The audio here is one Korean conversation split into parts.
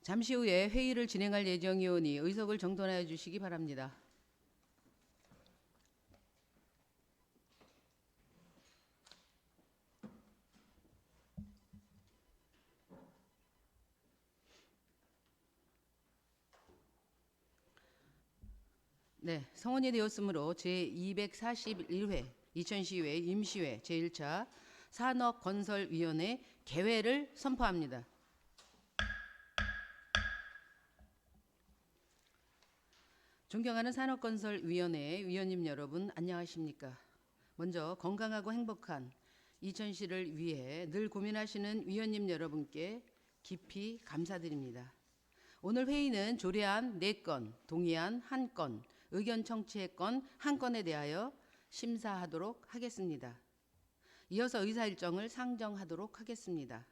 잠시 후에 회의를 진행할 예정이오니 의석을 정돈하여 주시기 바랍니다. 네, 성원이 되었으므로 제241회 이천시의회 임시회 제1차 산업건설위원회 개회를 선포합니다. 존경하는 산업건설위원회 위원님 여러분 안녕하십니까? 먼저 건강하고 행복한 이천시를 위해 늘 고민하시는 위원님 여러분께 깊이 감사드립니다. 오늘 회의는 조례안 4건, 동의안 1건, 의견 청취건 1건에 대하여 심사하도록 하겠습니다. 이어서 의사일정을 상정하도록 하겠습니다.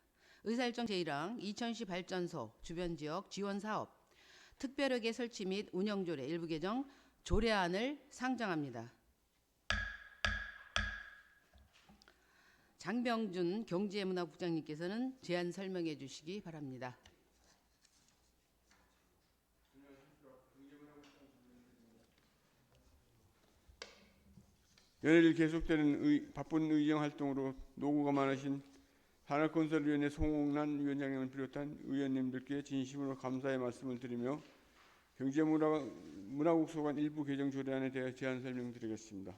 의사일정 제1항 이천시 발전소 주변지역 지원사업 특별회계 설치 및 운영조례 일부 개정 조례안을 상정합니다. 장병준 경제문화국장님께서는 제안 설명해 주시기 바랍니다. 연일 계속되는 바쁜 의정 활동으로 노고가 많으신 산업건설위원회 송옥란 위원장님을 비롯한 의원님들께 진심으로 감사의 말씀을 드리며 경제문화국소관 일부 개정 조례안에 대해 제안 설명드리겠습니다.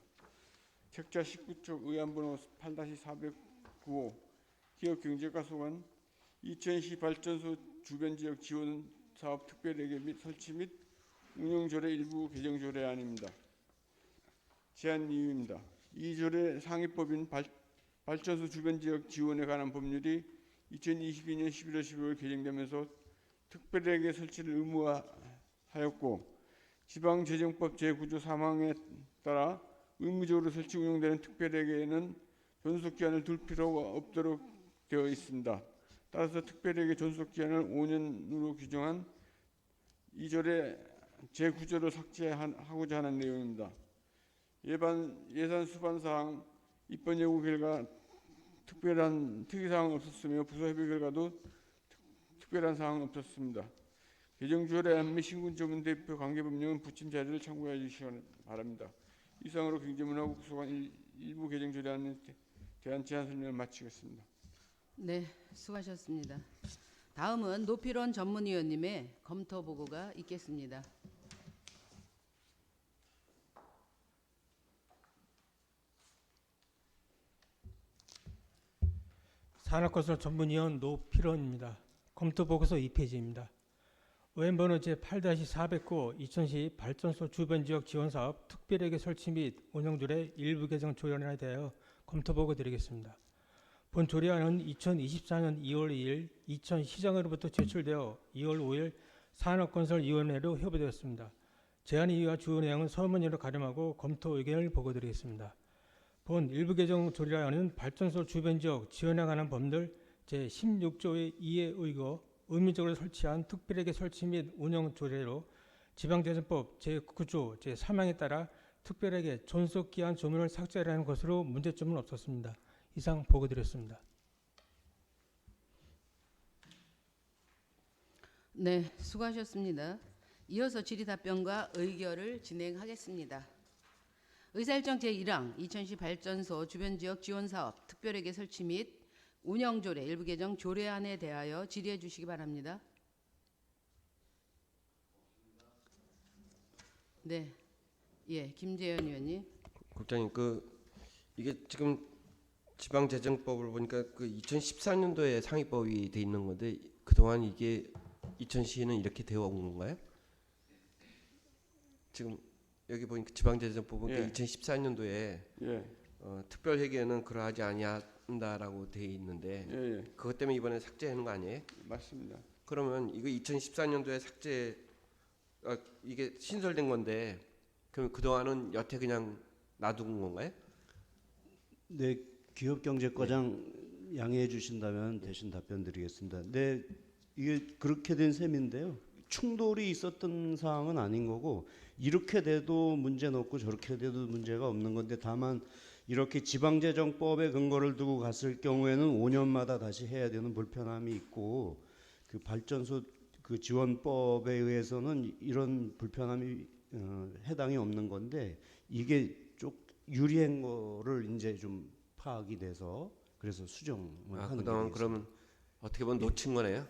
책자 19쪽 의안번호 8-495 기업경제과소관 이천시 발전소 주변지역 지원사업 특별회계 및 설치 및 운영조례 일부 개정 조례안입니다. 제안 이유입니다. 이 조례 상위법인 발전소 주변지역 지원에 관한 법률이 2022년 11월 15일 개정되면서 특별회계 설치를 의무화하였고 지방재정법 제9조 3항에 따라 의무적으로 설치 운영되는 특별회계에는 존속기한을 둘 필요가 없도록 되어 있습니다. 따라서 특별회계 존속기한을 5년으로 규정한 이 조례 제9조를 삭제하고자 하는 내용입니다. 예산 수반사항 입법 예고 결과 특별한 특이사항은 없었으며 부서 협의 결과도 특별한 사항은 없었습니다. 개정 조례안 및 신군조문 대표 관계법령은 부침 자료를 참고해 주시기 바랍니다. 이상으로 경제문화국소관 일부 개정 조례안에 대한 제안 설명을 마치겠습니다. 네, 수고하셨습니다. 다음은 노필원 전문위원님의 검토 보고가 있겠습니다. 산업건설 전문위원 노필원입니다. 검토보고서 2페이지입니다. 의안번호 제8-409 이천시 발전소 주변지역 지원사업 특별회계 설치 및 운영조례 일부 개정 조례안에 대하여 검토보고 드리겠습니다. 본 조례안은 2024년 2월 2일 이천시장으로부터 제출되어 2월 5일 산업건설위원회로 협의되었습니다. 제안 이유와 주요 내용은 서문으로 가름하고 검토 의견을 보고드리겠습니다. 본 일부 개정 조례안은 발전소 주변지역 지원에 관한 법률 제16조의 2에 의거 의무적으로 설치한 특별회계 설치 및 운영 조례로 지방재정법 제9조 제3항에 따라 특별회계 존속기한 조문을 삭제하라는 것으로 문제점은 없었습니다. 이상 보고드렸습니다. 네, 수고하셨습니다. 이어서 질의답변과 의결을 진행하겠습니다. 의사일정 제1항 이천시 발전소 주변지역 지원사업 특별회계 설치 및 운영조례 일부 개정 조례안에 대하여 질의해 주시기 바랍니다. 네, 김재현 의원님. 국장님, 이게 지금 지방재정법을 보니까 2014년도에 상위법이 돼 있는 건데 그동안 이게 이천시는 이렇게 되어 온 건가요? 지금 여기 보니까 지방재정법은 예. 2014년도에 특별회계는 그러하지 아니한다라고 돼 있는데 그것 때문에 이번에 삭제하는 거 아니에요? 맞습니다. 그러면 이거 2014년도에 삭제 이게 신설된 건데 그럼 그동안은 여태 그냥 놔둔 건가요? 네, 기업경제과장 양해해 주신다면 대신 답변 드리겠습니다. 네, 이게 그렇게 된 셈인데요. 충돌이 있었던 사항은 아닌 거고 이렇게 돼도 문제는 없고 저렇게 돼도 문제가 없는 건데 다만 이렇게 지방재정법에 근거를 두고 갔을 경우에는 5년마다 다시 해야 되는 불편함이 있고 그 발전소 그 지원법에 의해서는 이런 불편함이 해당이 없는 건데 이게 좀 유리한 거를 이제 좀 파악이 돼서 그래서 수정을 하는 그동안 게 그러면 어떻게 보면 놓친 거네요.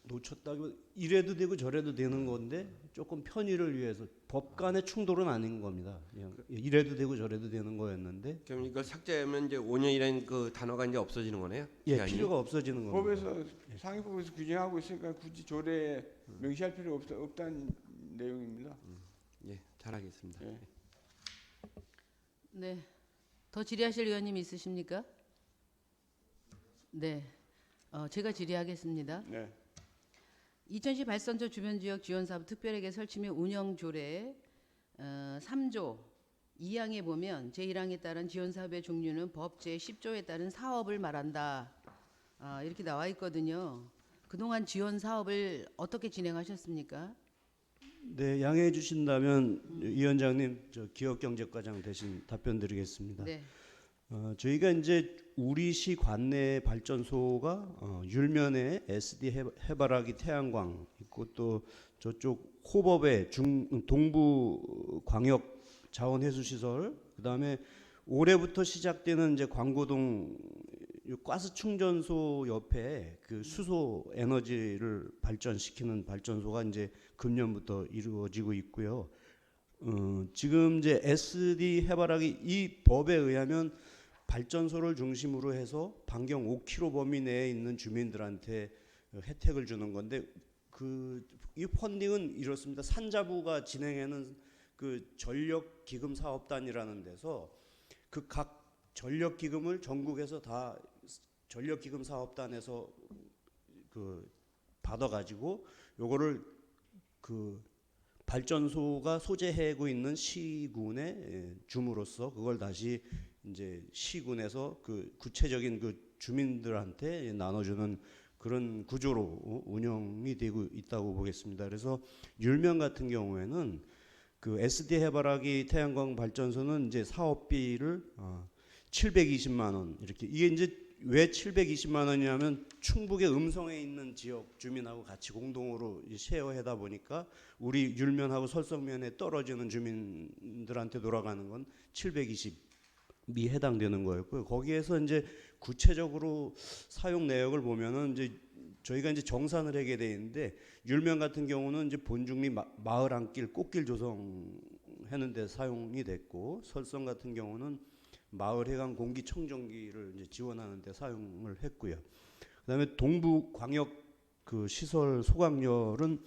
놓쳤다고 이래도 되고 저래도 되는 건데 조금 편의를 위해서 법간의 충돌은 아닌 겁니다. 그냥 이래도 되고 저래도 되는 거였는데 그럼 이걸 삭제하면 이제 5년이라는 그 단어가 이제 없어지는 거네요. 예, 기한이? 필요가 없어지는 겁니다. 법에서 상위법에서 규정하고 있으니까 굳이 조례에 명시할 필요 없다는 내용입니다. 예, 잘하겠습니다. 예. 네. 더 질의하실 의원님 있으십니까? 네. 제가 질의하겠습니다. 네. 2010 발전소 주변 지역 지원 사업 특별회계 설치 및 운영 조례 3조 2항에 보면 제1항에 따른 지원 사업의 종류는 법 제10조에 따른 사업을 말한다. 이렇게 나와 있거든요. 그동안 지원 사업을 어떻게 진행하셨습니까? 네, 양해해 주신다면 위원장님 저 기업경제과장 대신 답변드리겠습니다. 네. 저희가 이제 우리시 관내 발전소가 율면에 SD 해바라기 태양광 있고 또 저쪽 호법에 동부 광역 자원회수시설 그다음에 올해부터 시작되는 이제 광고동 가스 충전소 옆에 그 수소 에너지를 발전시키는 발전소가 이제 금년부터 이루어지고 있고요. 지금 이제 SD 해바라기 이 법에 의하면 발전소를 중심으로 해서 반경 5km 범위 내에 있는 주민들한테 혜택을 주는 건데 이 펀딩은 이렇습니다. 산자부가 진행하는 그 전력기금 사업단이라는 데서 그 각 전력기금을 전국에서 다 전력기금 사업단에서 그 받아가지고 요거를 그 발전소가 소재하고 있는 시군에 줌으로써 그걸 다시 이제 시군에서 그 구체적인 그 주민들한테 나눠주는 그런 구조로 운영이 되고 있다고 보겠습니다. 그래서 율면 같은 경우에는 그 SD 해바라기 태양광 발전소는 이제 사업비를 720만 원 이렇게 이게 이제 왜 720만 원이냐면 충북의 음성에 있는 지역 주민하고 같이 공동으로 쉐어하다 보니까 우리 율면하고 설성면에 떨어지는 주민들한테 돌아가는 건 720이 해당되는 거였고요. 거기에서 이제 구체적으로 사용 내역을 보면은 이제 저희가 이제 정산을 하게 돼 있는데 율면 같은 경우는 이제 본중리 마을 안길 꽃길 조성하는 데 사용이 됐고 설성 같은 경우는 마을 해강 공기청정기를 이제 지원하는 데 사용을 했고요. 그다음에 동부 광역 그 시설 소각열은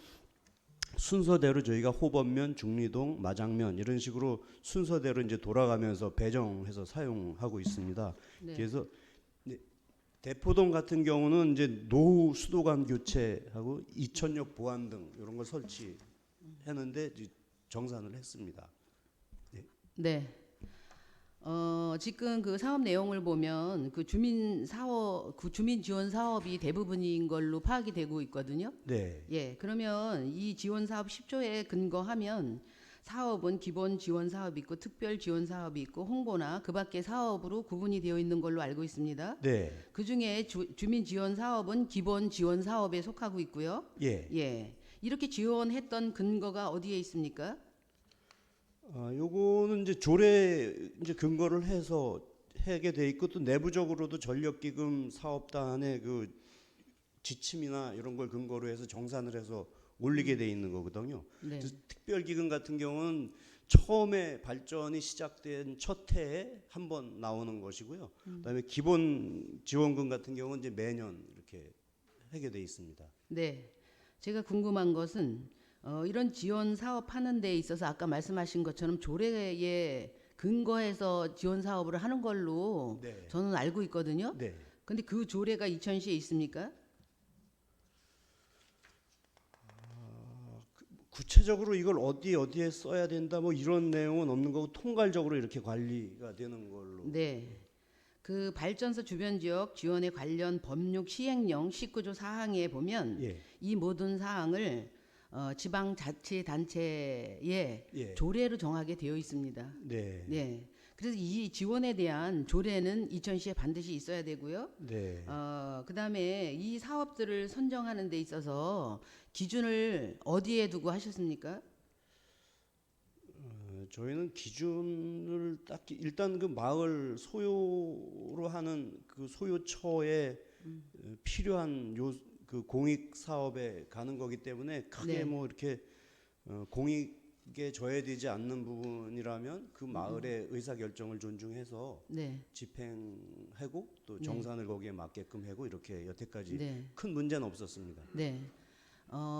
순서대로 저희가 호법면, 중리동, 마장면 이런 식으로 순서대로 이제 돌아가면서 배정해서 사용하고 있습니다. 네. 그래서 대포동 같은 경우는 이제 노후 수도관 교체하고 이천역 보안 등 이런 걸 설치했는데 정산을 했습니다. 네. 지금 그 사업 내용을 보면 그 주민 지원 사업이 대부분인 걸로 파악이 되고 있거든요. 네. 예. 그러면 이 지원 사업 10조에 근거하면 사업은 기본 지원 사업이 있고 특별 지원 사업이 있고 홍보나 그 밖의 사업으로 구분이 되어 있는 걸로 알고 있습니다. 네. 그중에 주민 지원 사업은 기본 지원 사업에 속하고 있고요. 예. 예. 이렇게 지원했던 근거가 어디에 있습니까? 요거는 이제 조례 이제 근거를 해서 하게 돼 있고 또 내부적으로도 전력기금 사업단의 그 지침이나 이런 걸 근거로 해서 정산을 해서 올리게 돼 있는 거거든요. 네. 그래서 특별기금 같은 경우는 처음에 발전이 시작된 첫 해에 한 번 나오는 것이고요. 그다음에 기본 지원금 같은 경우는 이제 매년 이렇게 하게 돼 있습니다. 네. 제가 궁금한 것은 이런 지원 사업 하는 데 있어서 아까 말씀하신 것처럼 조례에 근거해서 지원 사업을 하는 걸로 네. 저는 알고 있거든요. 네. 근데 그 조례가 이천시에 있습니까? 구체적으로 이걸 어디에 써야 된다 뭐 이런 내용은 없는 거고 통괄적으로 이렇게 관리가 되는 걸로. 네. 그 발전소 주변 지역 지원에 관련 법률 시행령 19조 4항에 보면 예. 이 모든 사항을 지방자치단체의 예. 조례로 정하게 되어 있습니다. 네. 네. 그래서 이 지원에 대한 조례는 이천시에 반드시 있어야 되고요. 네. 그다음에 이 사업들을 선정하는 데 있어서 기준을 어디에 두고 하셨습니까? 저희는 기준을 딱히 일단 그 마을 소요로 하는 그 소요처에 필요한 그 공익 사업에 가는 거기 때문에 크게 네. 뭐 이렇게 공익에 저해되지 않는 부분이라면 그 마을의 의사 결정을 존중해서 네. 집행하고 또 네. 정산을 거기에 맞게끔 하고 이렇게 여태까지 네. 큰 문제는 없었습니다. 네.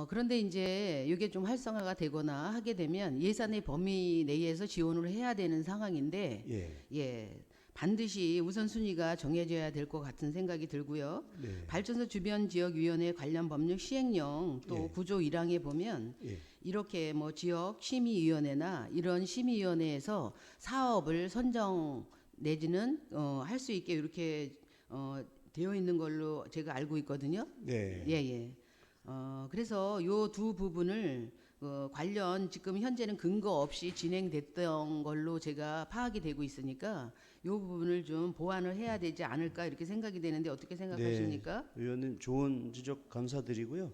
그런데 이제 이게 좀 활성화가 되거나 하게 되면 예산의 범위 내에서 지원을 해야 되는 상황인데, 예. 예, 반드시 우선순위가 정해져야 될 것 같은 생각이 들고요. 네. 발전소 주변 지역 위원회 관련 법률 시행령 또 예. 구조 1항에 보면 예. 이렇게 뭐 지역 심의위원회나 이런 심의위원회에서 사업을 선정 내지는 할 수 있게 이렇게 되어 있는 걸로 제가 알고 있거든요. 네. 예, 예. 그래서 요 두 부분을 관련 지금 현재는 근거 없이 진행됐던 걸로 제가 파악이 되고 있으니까 요 부분을 좀 보완을 해야 되지 않을까 이렇게 생각이 되는데 어떻게 생각하십니까? 의원님 좋은 지적 감사드리고요.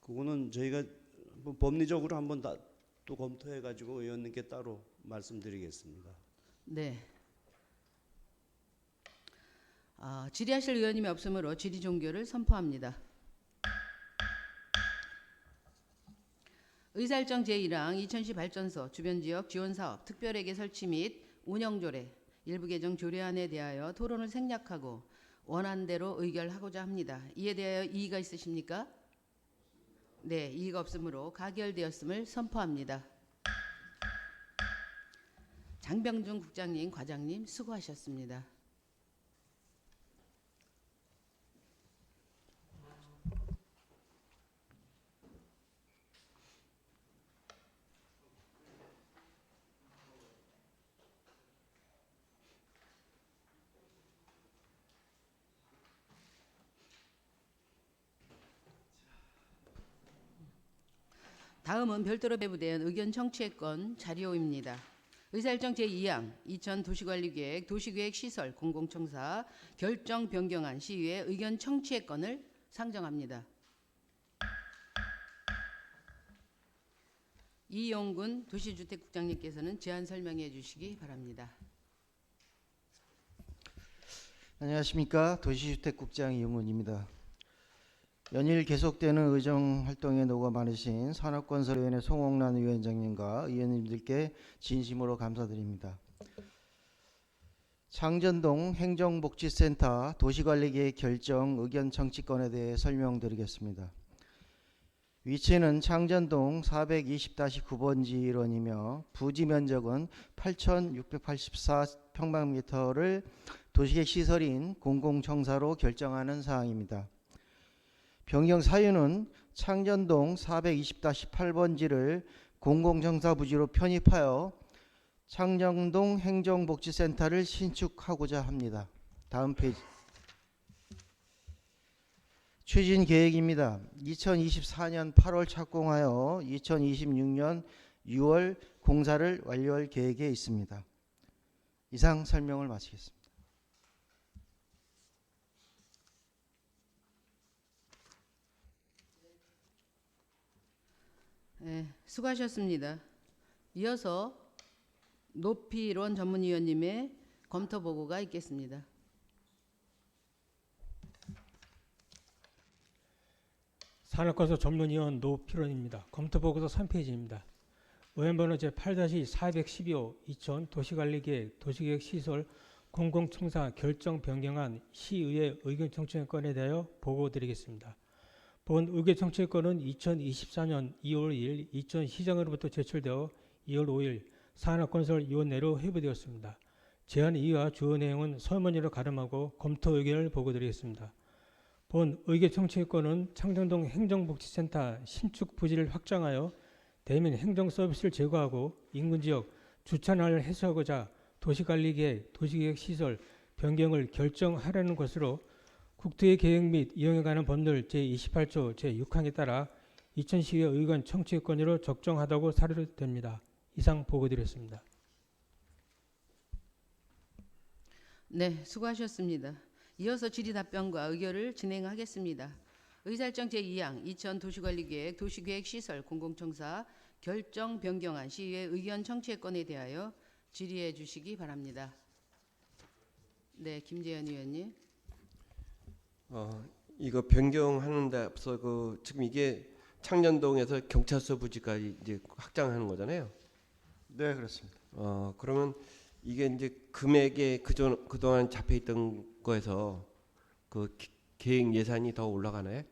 그거는 저희가 뭐 법리적으로 한번 또 검토해 가지고 의원님께 따로 말씀드리겠습니다. 네. 질의하실 의원님이 없으므로 질의 종결을 선포합니다. 의사일정 제1항 이천시 발전소 주변지역 지원사업 특별회계 설치 및 운영조례 일부 개정 조례안에 대하여 토론을 생략하고 원안대로 의결하고자 합니다. 이에 대하여 이의가 있으십니까? 네, 이의가 없으므로 가결되었음을 선포합니다. 장병준 국장님, 과장님 수고하셨습니다. 다음은 별도로 배부된 의견 청취의 건 자료입니다. 의사일정 제2항 이천 도시관리계획 도시계획시설 공공청사 결정 변경안 시의회 의견 청취의 건을 상정합니다. 이용군 도시주택국장님께서는 제안 설명해 주시기 바랍니다. 안녕하십니까. 도시주택국장 이용훈입니다. 연일 계속되는 의정활동에 노고 많으신 산업건설위원회 송홍란 위원장님과 의원님들께 진심으로 감사드립니다. 창전동 행정복지센터 도시관리계획 결정 의견 청취건에 대해 설명드리겠습니다. 위치는 창전동 420-9번지 일원이며 부지 면적은 8,684평방미터를 도시계획 시설인 공공청사로 결정하는 사항입니다. 변경 사유는 창전동 420-8번지를 공공청사 부지로 편입하여 창전동 행정복지센터를 신축하고자 합니다. 다음 페이지. 추진 계획입니다. 2024년 8월 착공하여 2026년 6월 공사를 완료할 계획에 있습니다. 이상 설명을 마치겠습니다. 네, 수고하셨습니다. 이어서 노피론 전문위원님의 검토 보고가 있겠습니다. 산업건설 전문위원 노필원입니다. 검토 보고서 3페이지입니다. 의원번호 제8-412호 2000 도시관리계획 도시계획시설 공공청사 결정 변경안 시의회 의견 청취건에 대하여 보고드리겠습니다. 본 의견 청취건은 2024년 2월 2일 이천시장으로부터 제출되어 2월 5일 산업건설위원회로 회부되었습니다. 제안 이의와 주요 내용은 서면으로 가름하고 검토 의견을 보고드리겠습니다. 본 의견 청취건은 창정동 행정복지센터 신축 부지를 확장하여 대면 행정서비스를 제고하고 인근지역 주차난을 해소하고자 도시관리계획, 도시계획시설 변경을 결정하려는 것으로 국토의 계획 및 이용에 관한 법률 제28조 제6항에 따라 이천시의회 의견 청취권으로 적정하다고 사료됩니다. 이상 보고드렸습니다. 네, 수고하셨습니다. 이어서 질의답변과 의결을 진행하겠습니다. 의사일정 제2항 2000도시관리계획 도시계획시설 공공청사 결정 변경안 시의회 의견 청취의 건에 대하여 질의해 주시기 바랍니다. 네, 김재현 의원님. 이거 변경하는데 앞서 지금 이게 창년동에서 경찰서 부지까지 이제 확장하는 거잖아요. 네, 그렇습니다. 그러면 이게 이제 금액에 그동안 잡혀있던 거에서 계획 예산이 더 올라가나요?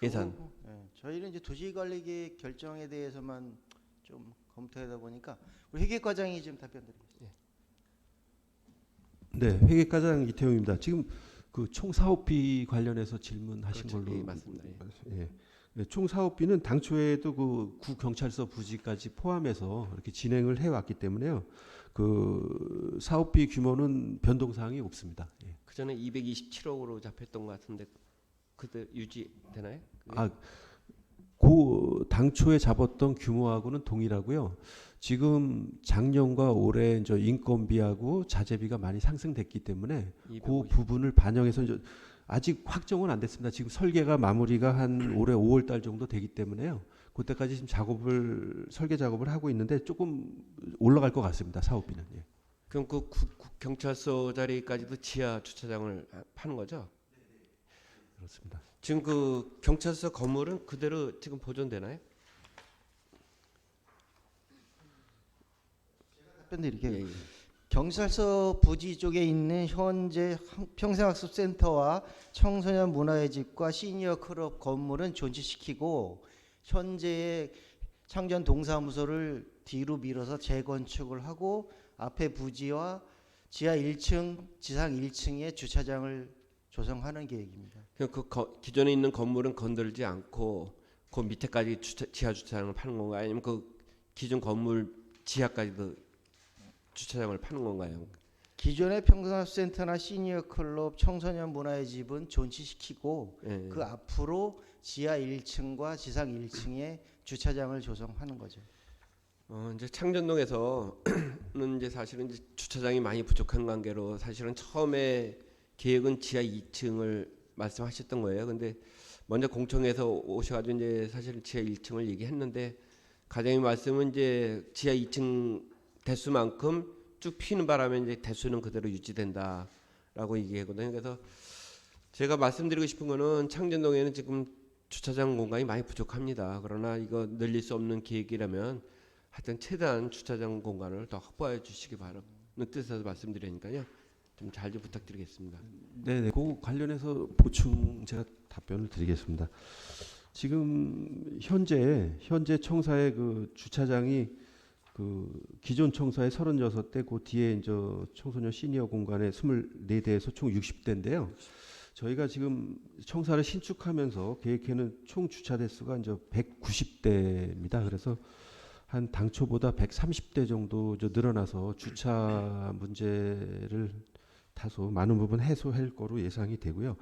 예산. 저희는 이제 도시관리계획 결정에 대해서만 좀 검토하다 보니까 우리 회계과장이 좀 답변드리겠습니다. 네, 회계과장 이태용입니다. 지금 그 총 사업비 관련해서 질문하신 그렇죠. 걸로. 예, 맞습니다. 예. 네, 총 사업비는 당초에도 그 구 경찰서 부지까지 포함해서 이렇게 진행을 해왔기 때문에요. 그 사업비 규모는 변동 사항이 없습니다. 예. 그 전에 227억으로 잡혔던 것 같은데 그때 유지되나요? 그 당초에 잡았던 규모하고는 동일하고요. 지금 작년과 올해 이제 인건비하고 자재비가 많이 상승됐기 때문에 그 250. 부분을 반영해서 이제 아직 확정은 안 됐습니다. 지금 설계가 마무리가 한 올해 5월 달 정도 되기 때문에요. 그때까지 지금 설계 작업을 하고 있는데 조금 올라갈 것 같습니다. 사업비는. 예. 그럼 경찰서 자리까지도 지하 주차장을 파는 거죠? 그렇습니다. 지금 그 경찰서 건물은 그대로 지금 보존되나요? 답변드릴게요. 예, 예. 경찰서 부지 쪽에 있는 현재 평생학습센터와 청소년 문화의 집과 시니어 클럽 건물은 존치시키고 현재의 창전 동사무소를 뒤로 밀어서 재건축을 하고 앞에 부지와 지하 1층, 지상 1층에 주차장을 조성하는 계획입니다. 기존에 있는 건물은 건들지 않고 그 밑에까지 지하 주차장을 파는 건가요? 아니면 그 기존 건물 지하까지도 주차장을 파는 건가요? 기존의 평생학습센터나 시니어 클럽, 청소년 문화의 집은 존치시키고 예. 그 앞으로 지하 1층과 지상 1층에 주차장을 조성하는 거죠. 이제 창전동에서는 이제 사실은 이제 주차장이 많이 부족한 관계로 사실은 처음에 계획은 지하 2층을 말씀하셨던 거예요. 근데 먼저 공청에서 오셔가지고 이제 사실은 지하 1층을 얘기했는데 과장님 말씀은 이제 지하 2층 대수만큼 쭉 피는 바람에 이제 대수는 그대로 유지된다라고 얘기하거든요. 그래서 제가 말씀드리고 싶은 거는 창전동에는 지금 주차장 공간이 많이 부족합니다. 그러나 이거 늘릴 수 없는 계획이라면 하여튼 최대한 주차장 공간을 더 확보해 주시기 바라는 뜻에서 말씀드리니까요. 좀 잘 좀 부탁드리겠습니다. 네, 그 관련해서 보충 제가 답변을 드리겠습니다. 지금 현재 청사의 그 주차장이 그 기존 청사의 36대, 그 뒤에 이제 청소년 시니어 공간에 24대에서 총 60대인데요. 저희가 지금 청사를 신축하면서 계획해놓은 총 주차 대수가 이제 190대입니다. 그래서 한 당초보다 130대 정도 늘어나서 주차 문제를 다소 많은 부분 해소할 거로 예상이 되고요.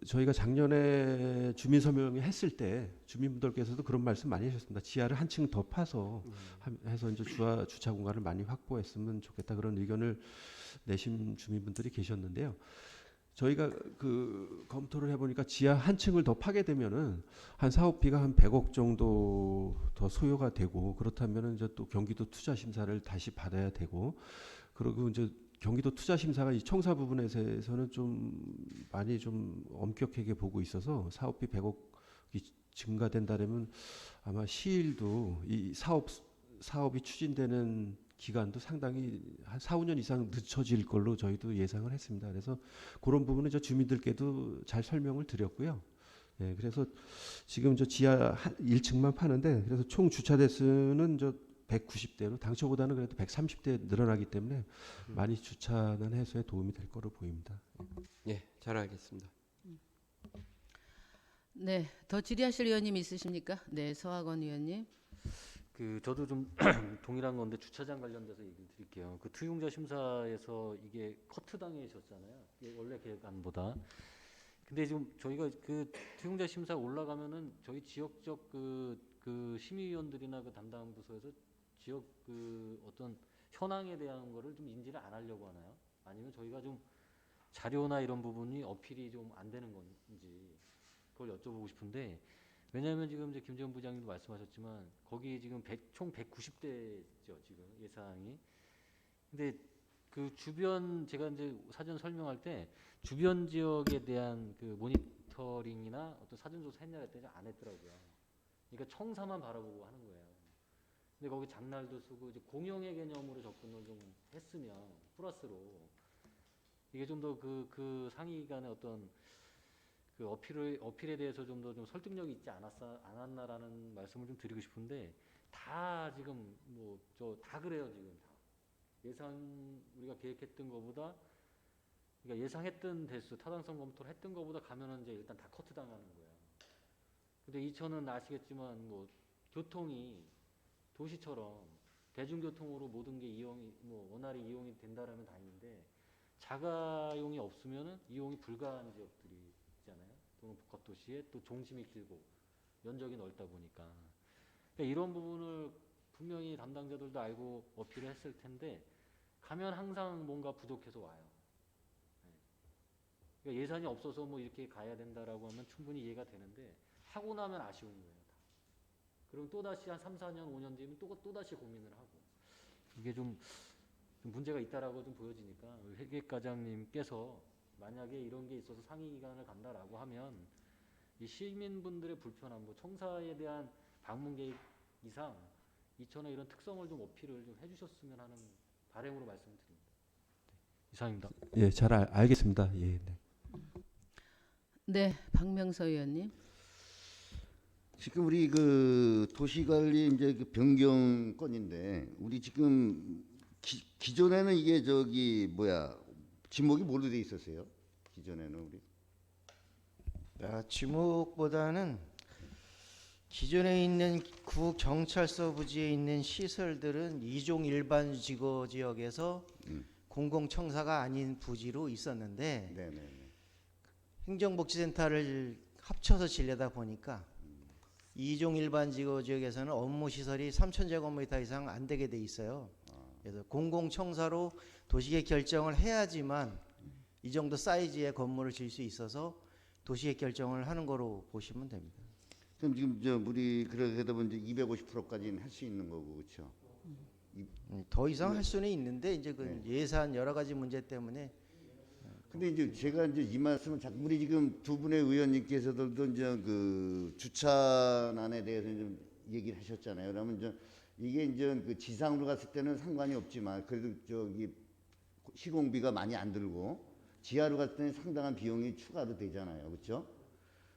저희가 작년에 주민 설명회 했을 때 주민분들께서도 그런 말씀 많이 하셨습니다. 지하를 한 층 더 파서 해서 이제 주차 공간을 많이 확보했으면 좋겠다, 그런 의견을 내신 주민분들이 계셨는데요. 저희가 검토를 해보니까 지하 한 층을 더 파게 되면은 한 사업비가 한 100억 정도 더 소요가 되고, 그렇다면은 이제 또 경기도 투자 심사를 다시 받아야 되고, 그리고 이제 경기도 투자 심사가 이 청사 부분에서는 좀 많이 좀 엄격하게 보고 있어서 사업비 100억이 증가된다면 아마 시일도 이 사업이 추진되는 기간도 상당히 한 4, 5년 이상 늦춰질 걸로 저희도 예상을 했습니다. 그래서 그런 부분은 저 주민들께도 잘 설명을 드렸고요. 네, 그래서 지금 저 지하 1층만 파는데, 그래서 총 주차 대수는 저 190대로 당초보다는 그래도 130대 늘어나기 때문에 많이 주차난 해소에 도움이 될 거로 보입니다. 예, 잘 알겠습니다. 네, 더 질의하실 의원님 있으십니까? 네, 서학원 의원님. 저도 좀 동일한 건데 주차장 관련돼서 얘기를 드릴게요. 그 투용자 심사에서 이게 커트 당해졌잖아요. 이게 원래 계획안보다. 근데 지금 저희가 그 투용자 심사 올라가면은 저희 지역적 그 심의위원들이나 그 담당 부서에서 지역 그 어떤 현황에 대한 거를 좀 인지를 안 하려고 하나요? 아니면 저희가 좀 자료나 이런 부분이 어필이 좀 안 되는 건지 그걸 여쭤보고 싶은데, 왜냐하면 지금 이제 김재원 부장님도 말씀하셨지만 거기 지금 총 190대죠 지금 예상이. 근데 그 주변 제가 이제 사전 설명할 때 주변 지역에 대한 그 모니터링이나 어떤 사전 조사 했냐 했더니 안 했더라고요. 그러니까 청사만 바라보고 하는 거예요. 근데 거기 장날도 쓰고 이제 공용의 개념으로 접근을 좀 했으면 플러스로 이게 좀 더 그 상위 간의 어떤 그 어필에 대해서 좀 더 좀 설득력이 있지 않았나라는 말씀을 좀 드리고 싶은데, 다 지금 뭐 저 다 그래요 지금 다. 예상 우리가 계획했던 거보다, 그러니까 예상했던 대수 타당성 검토를 했던 거보다 가면은 이제 일단 다 커트 당하는 거예요. 근데 이천은 아시겠지만 뭐 교통이 도시처럼 대중교통으로 모든 게 이용이 뭐 원활히 이용이 된다라면 다행인데, 자가용이 없으면은 이용이 불가한 지역들이 있잖아요. 또는 복합도시에 또 중심이 길고 면적이 넓다 보니까. 그러니까 이런 부분을 분명히 담당자들도 알고 어필을 했을 텐데 가면 항상 뭔가 부족해서 와요. 네. 그러니까 예산이 없어서 뭐 이렇게 가야 된다라고 하면 충분히 이해가 되는데 하고 나면 아쉬운 거예요. 다. 그럼 또다시 한 3, 4년, 5년 뒤면 또다시 고민을 하고. 이게 좀 문제가 있다라고 좀 보여지니까 회계과장님께서 만약에 이런 게 있어서 상위 기관을 간다라고 하면 이 시민분들의 불편함, 뭐 청사에 대한 방문 계획 이상 이천의 이런 특성을 좀 어필을 좀 해주셨으면 하는 바람으로 말씀을 드립니다. 네, 이상입니다. 예, 잘 알겠습니다. 예, 네. 네, 박명서 의원님. 지금 우리 그 도시관리 이제 그 변경 건인데 우리 지금 기존에는 이게 저기 뭐야 지목이 뭘로 돼 있었어요? 기존에는 우리 지목보다는 기존에 있는 구 경찰서 부지에 있는 시설들은 이종 일반 지거 지역에서 공공청사가 아닌 부지로 있었는데 네네. 행정복지센터를 합쳐서 지려다 보니까 이종 일반 지거 지역에서는 업무 시설이 3,000제곱미터 이상 안 되게 돼 있어요. 그래서 공공청사로 도시계획 결정을 해야지만 이 정도 사이즈의 건물을 지을 수 있어서 도시계획 결정을 하는 거로 보시면 됩니다. 그럼 지금 저 우리 그렇게 되다 보면 이제 250%까지는 할 수 있는 거고 그렇죠? 더 이상 할 수는 있는데 이제 그 예산 여러 가지 문제 때문에. 근데 이제 제가 이제 이 말씀을 자꾸 우리 지금 두 분의 의원님께서도 이제 그 주차난에 대해서 좀 얘기를 하셨잖아요. 그러면 이제 이게 이제 그 지상으로 갔을 때는 상관이 없지만 그래도 저기 시공비가 많이 안 들고 지하로 갔을 때는 상당한 비용이 추가로 되잖아요. 그렇죠?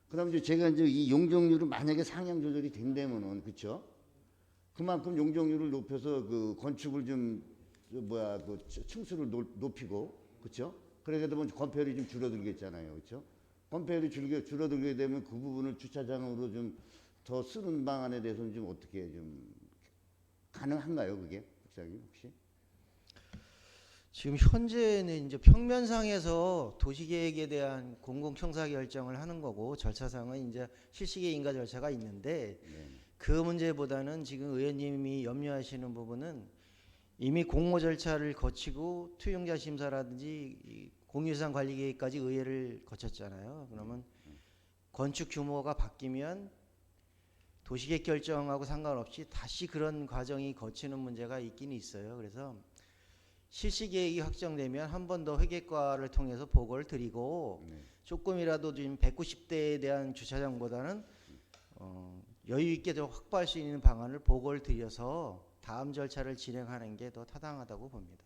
그다음 이제 제가 이제 이 용적률을 만약에 상향 조절이 된다면은 그렇죠? 그만큼 용적률을 높여서 그 건축을 좀 그 층수를 높이고 그렇죠? 그러게 되면 건폐율이 좀 줄어들겠잖아요. 그렇죠? 건폐율이 줄어들게 되면 그 부분을 주차장으로 좀 더 쓰는 방안에 대해서는 좀 어떻게 좀 가능한가요, 그게 박사님 혹시? 지금 현재는 이제 평면상에서 도시계획에 대한 공공청사 결정을 하는 거고 절차상은 이제 실시계획 인가 절차가 있는데 그 문제보다는 지금 의원님이 염려하시는 부분은 이미 공모 절차를 거치고 투용자 심사라든지 공유상 관리계획까지 의회를 거쳤잖아요. 그러면 건축 규모가 바뀌면 도시계획 결정하고 상관없이 다시 그런 과정이 거치는 문제가 있긴 있어요. 그래서 실시계획이 확정되면 한 번 더 회계과를 통해서 보고를 드리고 조금이라도 지금 190대에 대한 주차장보다는 여유 있게 더 확보할 수 있는 방안을 보고를 드려서 다음 절차를 진행하는 게 더 타당하다고 봅니다.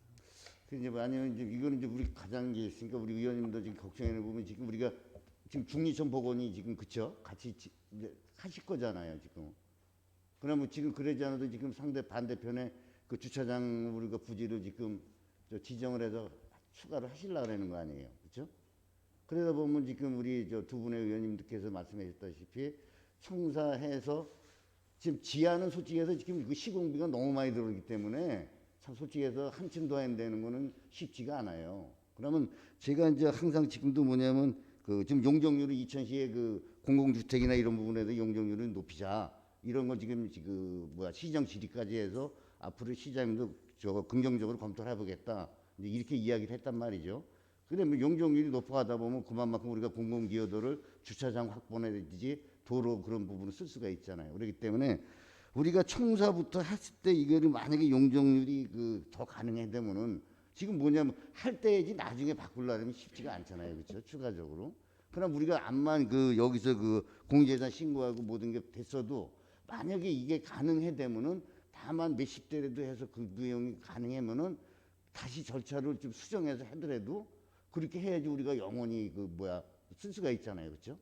이제 아니면 이제 이거는 이제 우리 가장 게 있으니까 우리 의원님도 지금 걱정해 보면 지금 우리가 지금 중리천 복원이 지금 그쵸 같이 이제 하실 거잖아요 지금. 그러면 지금 그러지 않아도 지금 상대 반대편에 그 주차장 우리가 부지를 지금 저 지정을 해서 추가를 하시려고 하는 거 아니에요, 그렇죠? 그러다 보면 지금 우리 저 두 분의 의원님들께서 말씀하셨다시피 청사해서 지금 지하는 솔직히 해서 지금 그 시공비가 너무 많이 들어오기 때문에 참 솔직히 해서 한층 더 한다는 거는 쉽지가 않아요. 그러면 제가 이제 항상 지금도 뭐냐면 그 지금 용적률을 이천시의 그 공공주택이나 이런 부분에서 용적률을 높이자 이런 거 지금 시정 질의까지 해서 앞으로 시장님도 긍정적으로 검토를 해보겠다. 이제 이렇게 이야기를 했단 말이죠. 근데 뭐 용적률이 높아가다 보면 그만큼 우리가 공공기여도를 주차장 확보내든지 도로 그런 부분을 쓸 수가 있잖아요. 그렇기 때문에 우리가 청사부터 했을 때 이거를 만약에 용적률이 더 가능해 되면은 지금 뭐냐면 할 때지 나중에 바꾸려면 쉽지가 않잖아요. 그렇죠? 추가적으로. 그럼 우리가 암만 여기서 공제재산 신고하고 모든 게 됐어도 만약에 이게 가능해 되면은 다만 몇십 대라도 해서 그 비용이 가능하면은 다시 절차를 좀 수정해서 하더라도 그렇게 해야지 우리가 영원히 쓸 수가 있잖아요. 그렇죠?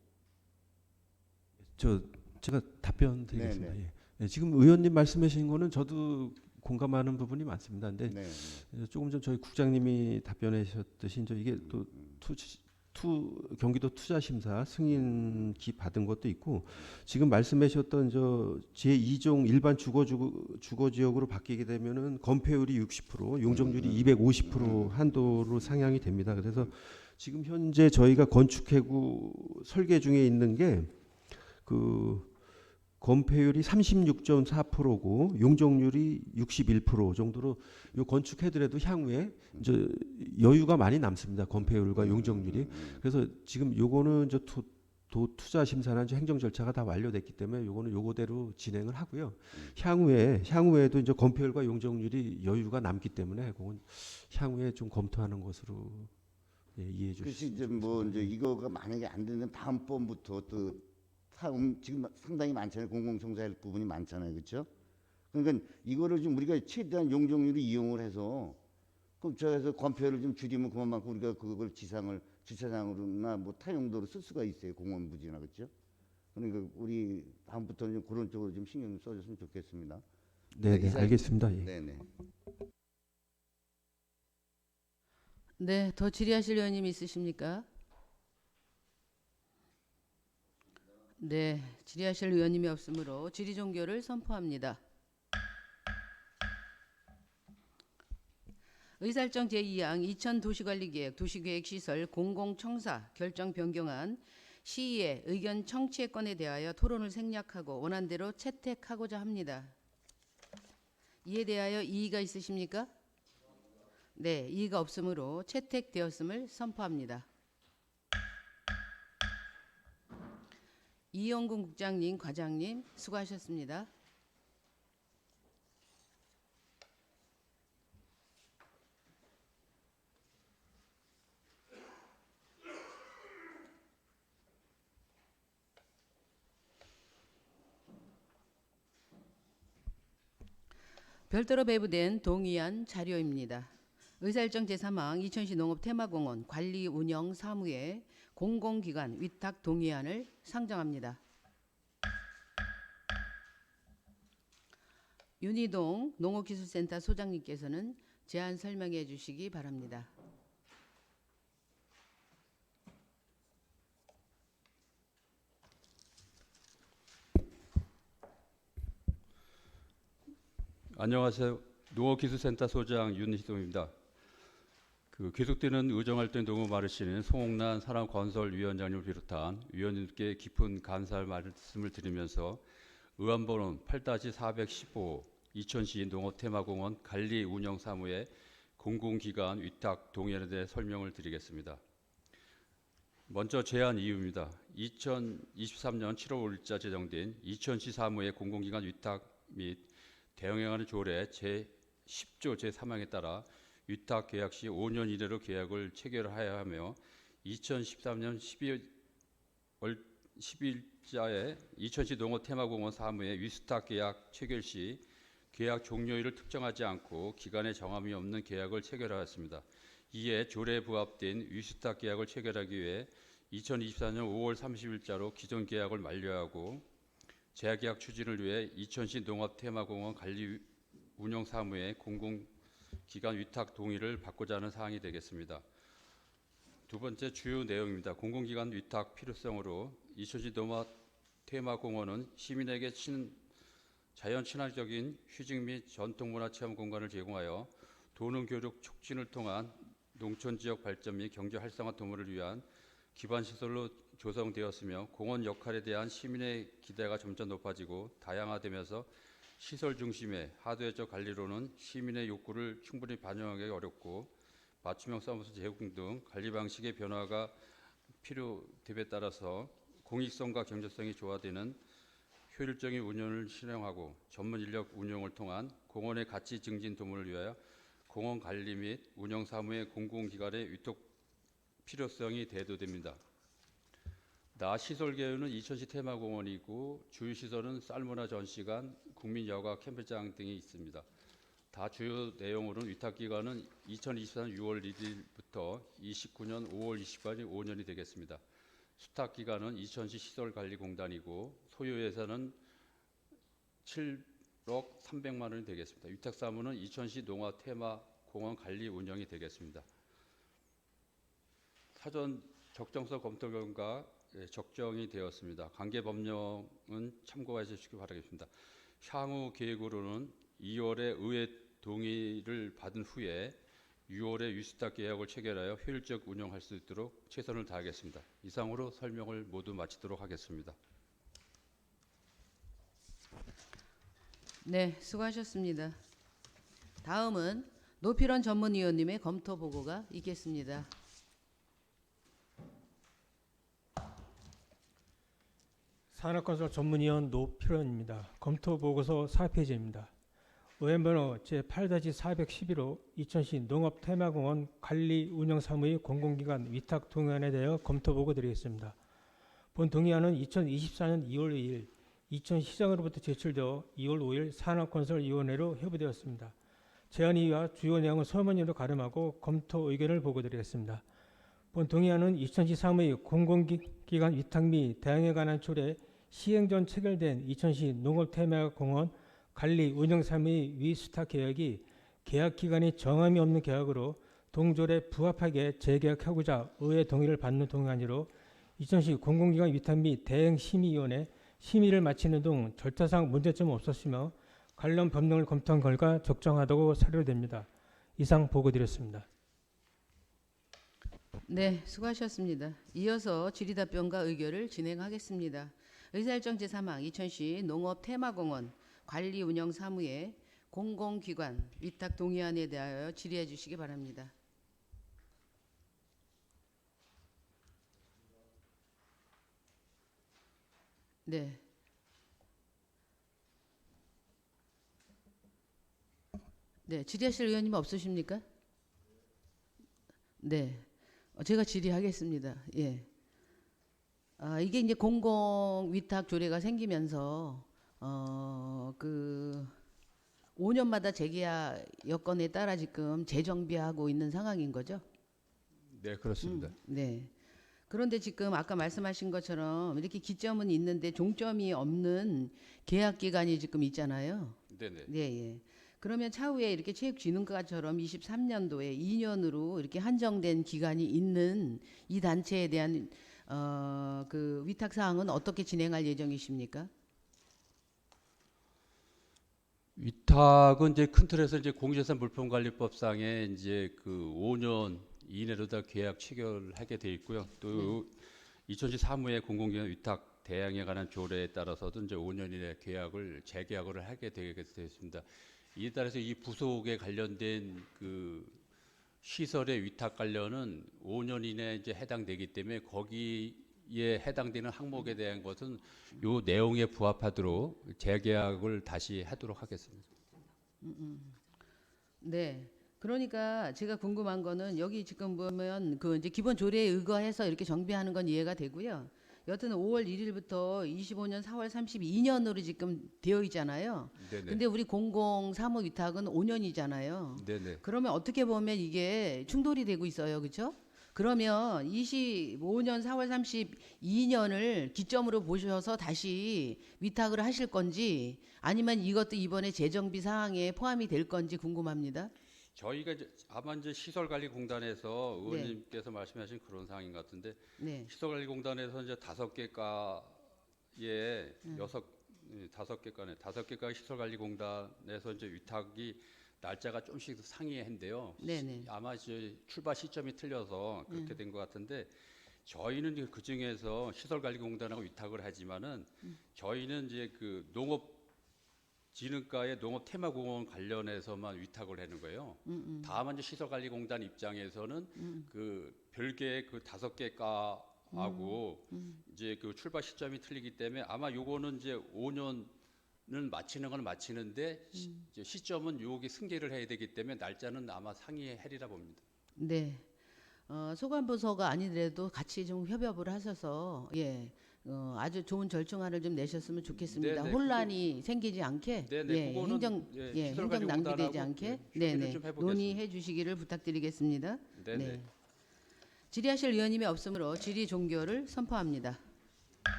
제가 답변 드리겠습니다. 네네. 예. 예, 지금 의원님 말씀하신 거는 저도 공감하는 부분이 많습니다. 근데 네. 조금 전 저희 국장님이 답변하셨듯이 이제 이게 또 경기도 투자심사 승인기 받은 것도 있고 지금 말씀하셨던 제2종 일반 주거지역으로 바뀌게 되면은 건폐율이 60%, 용적률이 250% 한도로 상향이 됩니다. 그래서 지금 현재 저희가 건축해구 설계 중에 있는 게 건폐율이 36.4%고 용적률이 61% 정도로 요 건축해더라도 향후에 이제 여유가 많이 남습니다. 건폐율과 용적률이. 그래서 지금 요거는 이제 도 투자 심사나 행정 절차가 다 완료됐기 때문에 요거는 요거대로 진행을 하고요. 향후에도 이제 건폐율과 용적률이 여유가 남기 때문에 그건 향후에 좀 검토하는 것으로 이해해 그래서 주시면 이제 이제 이거가 만약에 안 되면 다음번부터 또 지금 상당히 많잖아요. 공공청사할 부분이 많잖아요. 그렇죠? 그러니까 이거를 좀 우리가 최대한 용적률을 이용을 해서 그럼 저에서 건폐율을 좀 줄이면 그만큼 우리가 그걸 지상을 주차장으로나 타용도로 쓸 수가 있어요. 공원 부지나 그렇죠? 그러니까 우리 다음부터는 좀 그런 쪽으로 좀 신경 좀 써줬으면 좋겠습니다. 네, 이상- 알겠습니다. 예. 네네. 네, 더 질의하실 의원님 있으십니까? 네, 질의하실 의원님이 없으므로 질의 종결을 선포합니다. 의사일정 제2항 이천도시관리계획 도시계획시설 공공청사 결정 변경안 시의회 의견 청취의 건에 대하여 토론을 생략하고 원안대로 채택하고자 합니다. 이에 대하여 이의가 있으십니까? 네, 이의가 없으므로 채택되었음을 선포합니다. 이영군 국장님, 과장님 수고하셨습니다. 별도로 배부된 동의안 자료입니다. 의사일정 제3항 이천시 농업테마공원 관리 운영 사무의 공공기관 위탁 동의안을 상정합니다. 윤희동 농업기술센터 소장님께서는 제안 설명해 주시기 바랍니다. 안녕하세요. 농업기술센터 소장 윤희동입니다. 계속되는 의정활동 농업 마르시는 송옥란 산업건설위원장님을 비롯한 위원님께 깊은 감사의 말씀을 드리면서 의안번호 8-415 이천시 농업테마공원 관리 운영 사무의 공공기관 위탁 동의안에 대해 설명을 드리겠습니다. 먼저 제안 이유입니다. 2023년 7월 5일자 제정된 이천시 사무의 공공기관 위탁 및 대응행하는 조례 제10조 제3항에 따라 위탁 계약 시 5년 이내로 계약을 체결하여야 하며 2013년 12월 10일자에 이천시 농업테마공원 사무의 위탁 계약 체결 시 계약 종료일을 특정하지 않고 기간에 정함이 없는 계약을 체결하였습니다. 이에 조례에 부합된 위탁 계약을 체결하기 위해 2024년 5월 30일자로 기존 계약을 만료하고 재계약 추진을 위해 이천시 농업테마공원 관리 운영 사무의 공공기관 위탁 동의를 받고자 하는 사항이 되겠습니다. 두 번째 주요 내용입니다. 공공기관 위탁 필요성으로 이천시 농업테마공원은 시민에게 자연 친화적인 휴식 및 전통문화 체험 공간을 제공하여 도농교육 촉진을 통한 농촌지역 발전 및 경제 활성화 도모를 위한 기반시설로 조성되었으며 공원 역할에 대한 시민의 기대가 점점 높아지고 다양화되면서 시설 중심의 하드웨어적 관리로는 시민의 욕구를 충분히 반영하기 어렵고 맞춤형 사무소 제공 등 관리 방식의 변화가 필요됨에 따라서 공익성과 경제성이 조화되는 효율적인 운영을 실행하고 전문 인력 운용을 통한 공원의 가치 증진 도모를 위하여 공원 관리 및 운영 사무의 공공기관의 위탁 필요성이 대두됩니다. 나 시설 개요는 이천시 테마공원이고 주요 시설은 쌀문화 전시관, 국민여가 캠프장 등이 있습니다. 다 주요 내용으로는 위탁 기간은 2024년 6월 1일부터 29년 5월 20일까지 5년이 되겠습니다. 수탁 기간은 이천시 시설관리공단이고 소요 예산은 7억 300만 원이 되겠습니다. 위탁 사무는 이천시 농화 테마 공원 관리 운영이 되겠습니다. 사전 적정성 검토 결과 적정이 되었습니다. 관계 법령은 참고해 주시기 바라겠습니다. 향후 계획으로는 2월에 의회 동의를 받은 후에 6월에 위수탁 계약을 체결하여 효율적 운영할 수 있도록 최선을 다하겠습니다. 이상으로 설명을 모두 마치도록 하겠습니다. 네, 수고하셨습니다. 다음은 노필원 전문위원님의 검토 보고가 있겠습니다. 산업건설 전문위원 노필원입니다. 검토 보고서 4페이지입니다. 의원번호 제8-411호 이천시 농업테마공원 관리 운영 사무의 공공기관 위탁 동의안에 대하여 검토 보고 드리겠습니다. 본 동의안은 2024년 2월 2일 이천시장으로부터 제출되어 2월 5일 산업건설위원회로 회부되었습니다. 제안이와 주요 내용을 서면으로 가름하고 검토 의견을 보고 드리겠습니다. 본 동의안은 이천시 사무의 공공기관 위탁 및 대응에 관한 조례 시행 전 체결된 이천시 농업테마공원 관리 운영 사무의 위수탁 계약이 계약 기간이 정함이 없는 계약으로 동조례 부합하게 재계약하고자 의회 동의를 받는 동의안으로 이천시 공공기관 위탁 및 대행 심의위원회 심의를 마치는 등 절차상 문제점은 없었으며 관련 법령을 검토한 결과 적정하다고 사료됩니다. 이상 보고드렸습니다. 네, 수고하셨습니다. 이어서 질의답변과 의결을 진행하겠습니다. 의사일정 제3항 이천시 농업테마공원 관리 운영 사무의 공공기관 위탁 동의안에 대하여 질의해 주시기 바랍니다. 네. 네, 질의하실 의원님 없으십니까? 네. 제가 질의하겠습니다. 예. 이게 이제 공공 위탁 조례가 생기면서 그 5년마다 재계약 여건에 따라 지금 재정비하고 있는 상황인 거죠? 네, 그렇습니다. 네. 그런데 지금 아까 말씀하신 것처럼 이렇게 기점은 있는데 종점이 없는 계약 기간이 지금 있잖아요. 네네. 네, 예. 그러면 차후에 이렇게 체육진흥과처럼 23년도에 2년으로 이렇게 한정된 기간이 있는 이 단체에 대한 그 위탁 사항은 어떻게 진행할 예정이십니까? 위탁은 이제 큰 틀에서 이제 공유재산 물품관리법상에 이제 그 5년 이내로 다 계약 체결하게 돼 있고요. 또 이천시 사무의 공공기관 위탁 대항에 관한 조례에 따라서도 이제 5년 이내 계약을 재계약을 하게 되게 되어 있습니다. 이에 따라서 이 부속에 관련된 그 시설의 위탁 관련은 5년 이내에 이제 해당되기 때문에 거기에 해당되는 항목에 대한 것은 요 내용에 부합하도록 재계약을 다시 하도록 하겠습니다. 네. 그러니까 제가 궁금한 거는 여기 지금 보면 그 이제 기본 조례에 의거해서 이렇게 정비하는 건 이해가 되고요. 여튼 5월 1일부터 25년 4월 32년으로 지금 되어 있잖아요. 네네. 근데 우리 공공 사무 위탁은 5년이잖아요. 네네. 그러면 어떻게 보면 이게 충돌이 되고 있어요. 그렇죠? 그러면 25년 4월 32년을 기점으로 보셔서 다시 위탁을 하실 건지 아니면 이것도 이번에 재정비 사항에 포함이 될 건지 궁금합니다. 저희가 이제 아마 이제 시설관리공단에서 의원님께서 말씀하신 그런 상황인 것 같은데 네. 시설관리공단에서 이제 5개과에 5개과의 시설관리공단에서 이제 위탁이 날짜가 좀씩 상이한데요. 네네. 아마 이제 출발 시점이 틀려서 그렇게 된 것 같은데 저희는 그 중에서 시설관리공단하고 위탁을 하지만은 저희는 이제 그 농업 지능가의 농업 테마공원 관련해서만 위탁을 하는 거예요. 다만 이제 시설관리공단 입장에서는 그 별개의 그 5개 과하고 이제 그 출발 시점이 틀리기 때문에 아마 요거는 이제 5년은 마치는 건 마치는데 이제 시점은 요게 승계를 해야 되기 때문에 날짜는 아마 상의하리라 봅니다. 네. 소관부서가 아니더라도 같이 좀 협업을 하셔서 아주 좋은 절충안을 좀 내셨으면 좋겠습니다. 네네, 혼란이 생기지 않게 그거는 행정 낭비되지 않게 협의를 좀 해보겠습니다. 논의해 주시기를 부탁드리겠습니다. 네네. 네. 질의하실 의원님이 없으므로 질의 종결을 선포합니다.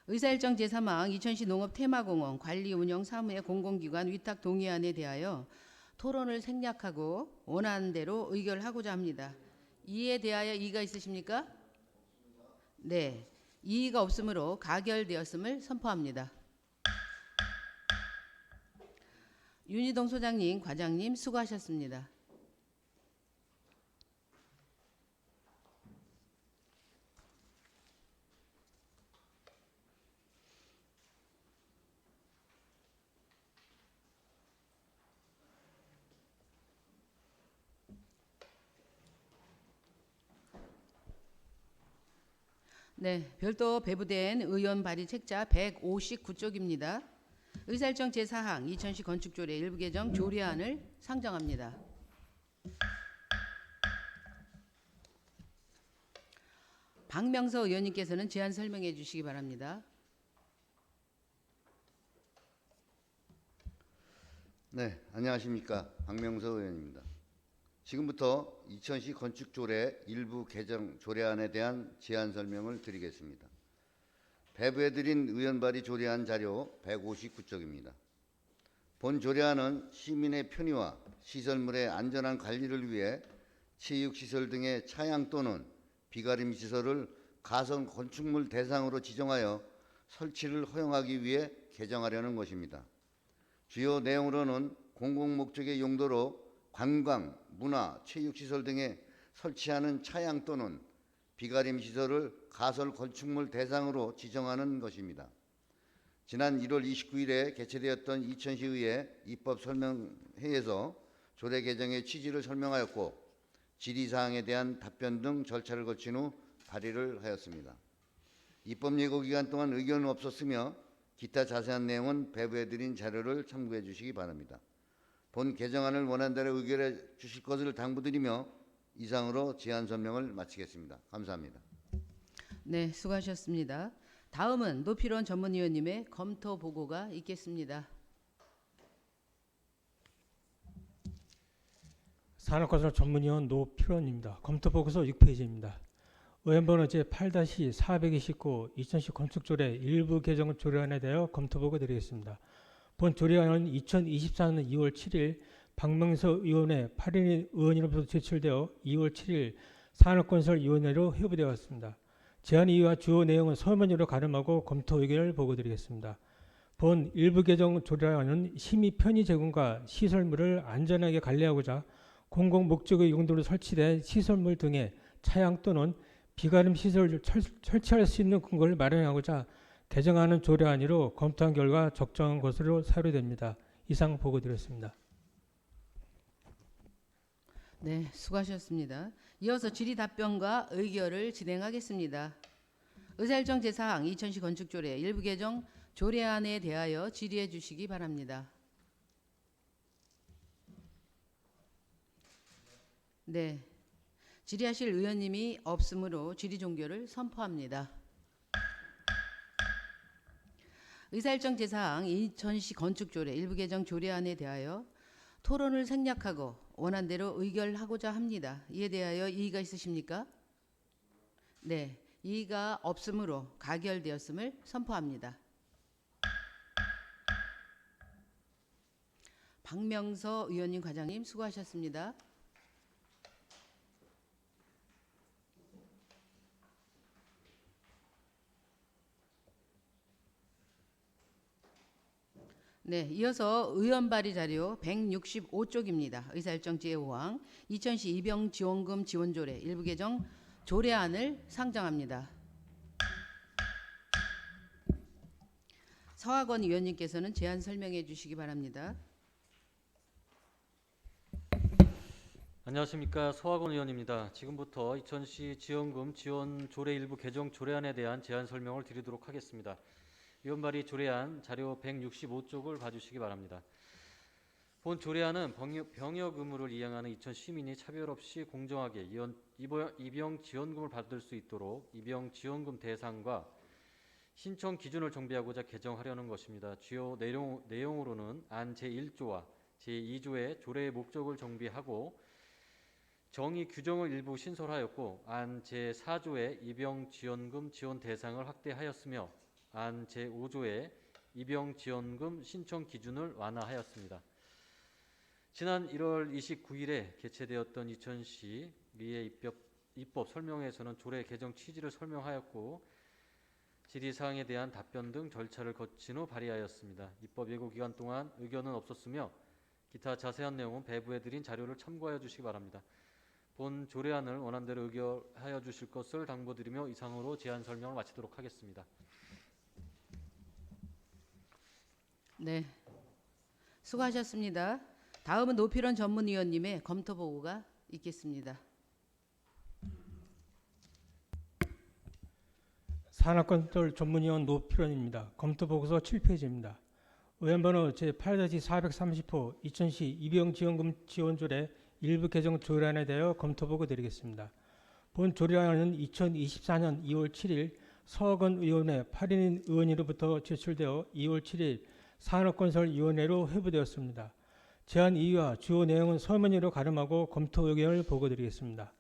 의사일정 제3항 이천시 농업 테마공원 관리 운영 사무의 공공기관 위탁 동의안에 대하여 토론을 생략하고 원하는 대로 의결하고자 합니다. 이에 대하여 이의가 있으십니까? 네. 이의가 없으므로 가결되었음을 선포합니다. 윤희동 소장님, 과장님 수고하셨습니다. 네, 별도 배부된 의원 발의 책자 159쪽입니다. 의사일정 제4항 이천시 건축조례 일부 개정 조례안을 상정합니다. 박명서 의원님께서는 제안 설명해 주시기 바랍니다. 네, 안녕하십니까. 박명서 의원입니다. 지금부터 이천시 건축조례 일부 개정 조례안에 대한 제안 설명을 드리겠습니다. 배부해드린 의원 발의 조례안 자료 159쪽입니다. 본 조례안은 시민의 편의와 시설물의 안전한 관리를 위해 체육시설 등의 차양 또는 비가림 시설을 가설 건축물 대상으로 지정하여 설치를 허용하기 위해 개정하려는 것입니다. 주요 내용으로는 공공목적의 용도로 관광, 문화, 체육시설 등에 설치하는 차양 또는 비가림 시설을 가설 건축물 대상으로 지정하는 것입니다. 지난 1월 29일에 개최되었던 이천시의회 입법설명회에서 조례 개정의 취지를 설명하였고 질의사항에 대한 답변 등 절차를 거친 후 발의를 하였습니다. 입법 예고 기간 동안 의견은 없었으며 기타 자세한 내용은 배부해드린 자료를 참고해 주시기 바랍니다. 본 개정안을 원하는 대로 의결해 주실 것을 당부드리며 이상으로 제안 설명을 마치겠습니다. 감사합니다. 네, 수고하셨습니다. 다음은 노필원 전문위원님의 검토 보고가 있겠습니다. 산업건설 전문위원 노필원입니다. 검토 보고서 6페이지입니다. 의원번호 제8-429 이천시 건축조례 일부 개정 조례안에 대하여 검토 보고 드리겠습니다. 본 조례안은 2024년 2월 7일 박명서 의원의 8인 의원으로부터 제출되어 2월 7일 산업건설위원회로 회부되었습니다. 제안 이유와 주요 내용은 서면으로 가름하고 검토 의결을 보고 드리겠습니다. 본 일부 개정 조례안은 시민 편의 제공과 시설물을 안전하게 관리하고자 공공목적의 용도로 설치된 시설물 등의 차양 또는 비가림 시설을 설치할 수 있는 근거를 마련하고자 개정하는 조례안으로 검토한 결과 적정한 것으로 사료됩니다. 이상 보고 드렸습니다. 네, 수고하셨습니다. 이어서 질의 답변과 의결을 진행하겠습니다. 의사일정 제4항 이천시 건축조례 일부 개정 조례안에 대하여 질의해 주시기 바랍니다. 네, 질의하실 의원님이 없으므로 질의 종결을 선포합니다. 의사일정 제4항 이천시 건축조례 일부 개정 조례안에 대하여 토론을 생략하고 원안대로 의결하고자 합니다. 이에 대하여 이의가 있으십니까? 네, 이의가 없으므로 가결되었음을 선포합니다. 박명서 의원님, 과장님 수고하셨습니다. 네, 이어서 의원 발의 자료 165쪽입니다. 의사일정 제5항 이천시 입영지원금 지원조례 일부 개정 조례안을 상정합니다. 서학원 의원님께서는 제안 설명해 주시기 바랍니다. 안녕하십니까, 서학원 의원입니다. 지금부터 이천시 지원금 지원 조례 일부 개정 조례안에 대한 제안 설명을 드리도록 하겠습니다. 위원 발의 조례안 자료 165쪽을 봐주시기 바랍니다. 본 조례안은 병역 의무를 이행하는 이천 시민이 차별 없이 공정하게 입영 지원금을 받을 수 있도록 입영 지원금 대상과 신청 기준을 정비하고자 개정하려는 것입니다. 주요 내용으로는 안 제1조와 제2조의 조례의 목적을 정비하고 정의 규정을 일부 신설하였고, 안 제4조의 입영 지원금 지원 대상을 확대하였으며, 안 제5조의 입영 지원금 신청 기준을 완화하였습니다. 지난 1월 29일에 개최되었던 이천시 미애 입법 설명회에서는 조례 개정 취지를 설명하였고, 질의사항에 대한 답변 등 절차를 거친 후 발의하였습니다. 입법 예고 기간 동안 의견은 없었으며 기타 자세한 내용은 배부해드린 자료를 참고하여 주시기 바랍니다. 본 조례안을 원안대로 의결하여 주실 것을 당부드리며 이상으로 제안 설명을 마치도록 하겠습니다. 네, 수고하셨습니다. 다음은 노필원 전문위원님의 검토 보고가 있겠습니다. 산업건설 전문위원 노필원입니다. 검토 보고서 7페이지입니다. 의원번호 제8-430호 이천시 입영지원금 지원조례 일부 개정 조례안에 대하여 검토 보고 드리겠습니다. 본 조례안은 2024년 2월 7일 서학원 의원회 8인 의원으로부터 제출되어 2월 7일 산업건설위원회로 회부되었습니다. 제안 이유와 주요 내용은 서면으로 가름하고 검토 의견을 보고 드리겠습니다.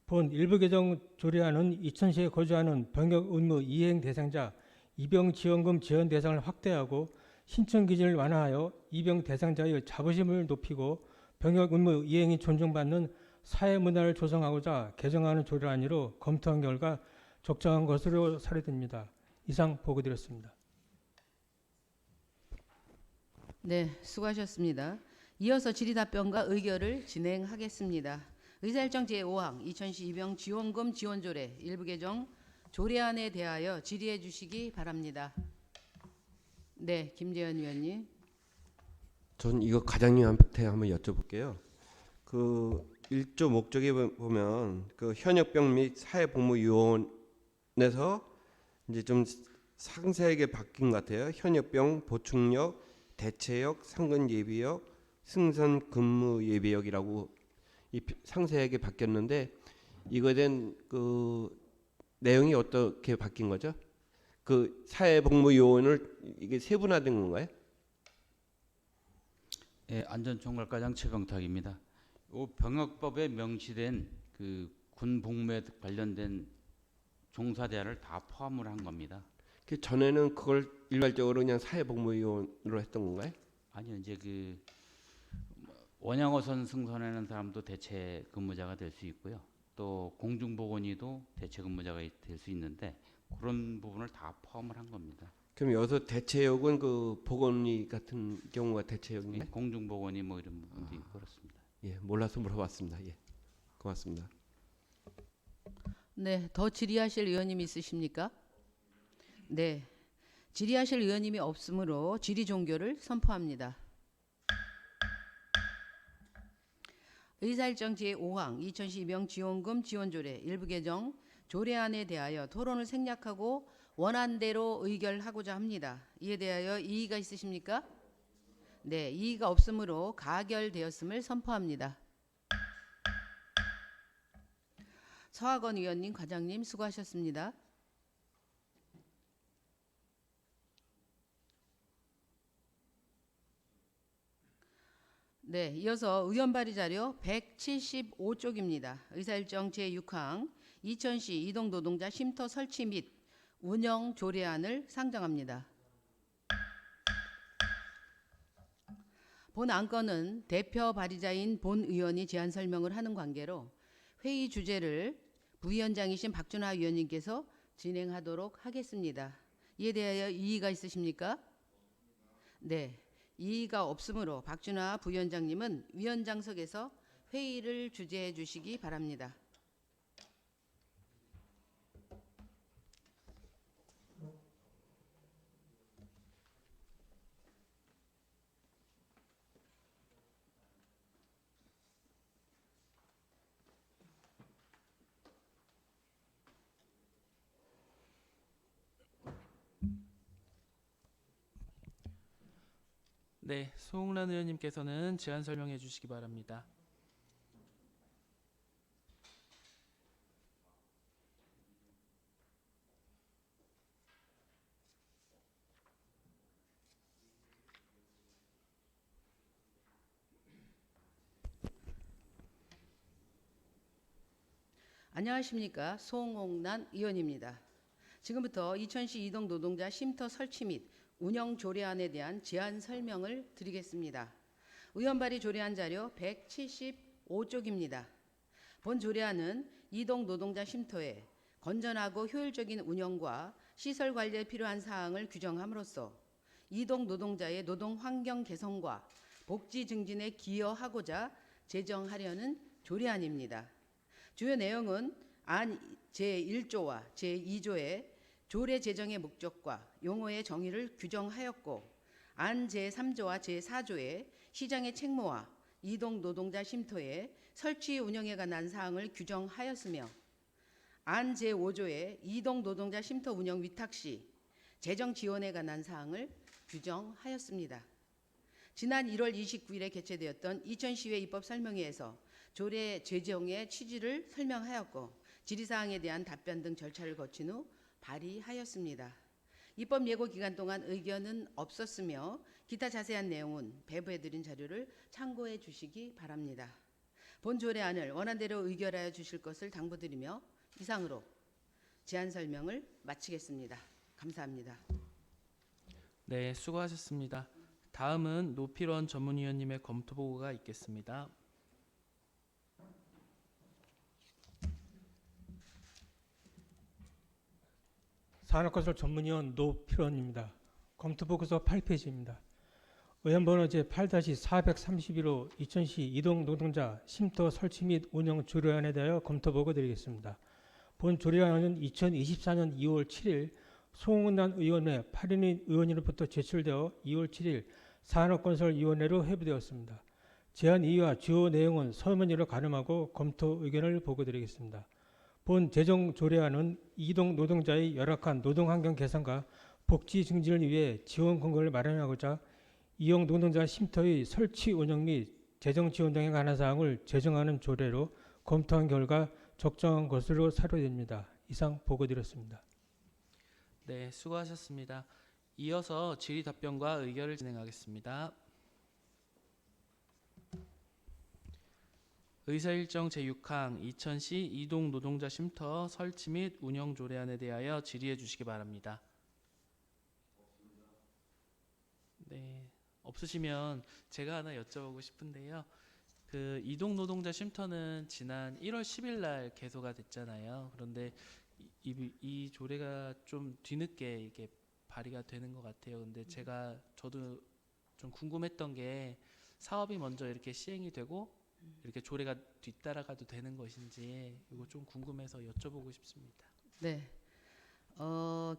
본 일부 개정 조례안은 이천시에 거주하는 병역 의무 이행 대상자 입영지원금 지원 대상을 확대하고 신청 기준을 완화하여 입영 대상자의 자부심을 높이고 병역 의무 이행이 존중받는 사회 문화를 조성하고자 개정하는 조례안으로 검토한 결과 적정한 것으로 사례됩니다. 이상 보고 드렸습니다. 네, 수고하셨습니다. 이어서 질의답변과 의결을 진행하겠습니다. 의사일정 제5항 이천시 입영 지원금 지원조례 일부 개정 조례안에 대하여 질의해 주시기 바랍니다. 네, 김재현 위원님. 전 이거 과장님한테 한번 여쭤볼게요. 그 1조 목적에 보면 그 현역병 및 사회복무요원에서 이제 좀 상세하게 바뀐 것 같아요. 현역병, 보충역, 대체역, 상근예비역, 승선근무예비역이라고 상세하게 바뀌었는데 이거에 대한 그 내용이 어떻게 바뀐 거죠? 그 사회복무요원을 이게 세분화된 건가요? 예, 안전총괄과장 최병탁입니다. 이 병역법에 명시된 그 군 복무에 관련된 종사대안을 다 포함을 한 겁니다. 그 전에는 그걸 일괄적으로 그냥 사회복무요원으로 했던 건가요? 아니요, 이제 그 원양어선 승선하는 사람도 대체 근무자가 될 수 있고요. 또 공중보건의도 대체 근무자가 될 수 있는데 그런 부분을 다 포함을 한 겁니다. 그럼 여기서 대체역은 그 보건의 같은 경우가 대체역인가요? 예, 공중보건의 뭐 이런 부분도 있고 그렇습니다. 예, 몰라서 물어봤습니다. 예, 고맙습니다. 네, 더 질의하실 의원님 있으십니까? 네, 질의하실 의원님이 없으므로 질의 종결을 선포합니다. 의사일정 제5항 이천시 입영지원금 지원조례 일부 개정 조례안에 대하여 토론을 생략하고 원안대로 의결하고자 합니다. 이에 대하여 이의가 있으십니까? 네, 이의가 없으므로 가결되었음을 선포합니다. 서학원 의원님, 과장님 수고하셨습니다. 네, 이어서 의원 발의 자료 175쪽입니다. 의사일정 제6항 이천시 이동노동자 쉼터 설치 및 운영 조례안을 상정합니다. 본 안건은 대표 발의자인 본 의원이 제안 설명을 하는 관계로 회의 주제를 부위원장이신 박준하 위원님께서 진행하도록 하겠습니다. 이에 대하여 이의가 있으십니까? 네, 이의가 없으므로 박준하 부위원장님은 위원장석에서 회의를 주재해 주시기 바랍니다. 네, 송웅란 의원님께서는 제안 설명해 주시기 바랍니다. 안녕하십니까. 송홍란 의원입니다. 지금부터 이천시 이동 노동자 쉼터 설치 및 운영 조례안에 대한 제안 설명을 드리겠습니다. 의원 발의 조례안 자료 175쪽입니다. 본 조례안은 이동 노동자 쉼터의 건전하고 효율적인 운영과 시설 관리에 필요한 사항을 규정함으로써 이동 노동자의 노동 환경 개선과 복지 증진에 기여하고자 제정하려는 조례안입니다. 주요 내용은 안 제1조와 제2조의 조례 제정의 목적과 용어의 정의를 규정하였고, 안 제3조와 제4조의 시장의 책무와 이동 노동자 쉼터의 설치 운영에 관한 사항을 규정하였으며, 안 제5조의 이동 노동자 쉼터 운영 위탁 시 재정 지원에 관한 사항을 규정하였습니다. 지난 1월 29일에 개최되었던 이천시회 입법 설명회에서 조례 제정의 취지를 설명하였고, 질의사항에 대한 답변 등 절차를 거친 후 발의하였습니다. 입법 예고 기간 동안 의견은 없었으며 기타 자세한 내용은 배부해드린 자료를 참고해 주시기 바랍니다. 본 조례안을 원안대로 의결하여 주실 것을 당부드리며 이상으로 제안 설명을 마치겠습니다. 감사합니다. 네, 수고하셨습니다. 다음은 노필원 전문위원님의 검토 보고가 있겠습니다. 산업건설 전문위원 노필원입니다. 검토보고서 8페이지입니다. 의원번호 제8-431호 이천시 이동 노동자 쉼터 설치 및 운영 조례안에 대하여 검토보고 드리겠습니다. 본 조례안은 2024년 2월 7일 송은난 의원의 8인인 의원으로부터 제출되어 2월 7일 산업건설위원회로 회부되었습니다. 제안 이유와 주요 내용은 서면으로 가름하고 검토 의견을 보고드리겠습니다. 본 제정 조례안은 이동 노동자의 열악한 노동환경 개선과 복지 증진을 위해 지원 근거를 마련하고자 이용 노동자 쉼터의 설치 운영 및 재정 지원 등에 관한 사항을 제정하는 조례로 검토한 결과 적정한 것으로 사료됩니다. 이상 보고드렸습니다. 네, 수고하셨습니다. 이어서 질의 답변과 의결을 진행하겠습니다. 의사일정 제6항 이천시 이동 노동자 쉼터 설치 및 운영 조례안에 대하여 질의해 주시기 바랍니다. 네, 없으시면 제가 하나 여쭤보고 싶은데요. 그 이동 노동자 쉼터는 지난 1월 10일 날 개소가 됐잖아요. 그런데 이 조례가 좀 뒤늦게 이게 발의가 되는 것 같아요. 근데 저도 좀 궁금했던 게 사업이 먼저 이렇게 시행이 되고 이렇게 조례가 뒤따라가도 되는 것인지 이거 좀 궁금해서 여쭤보고 싶습니다. 네.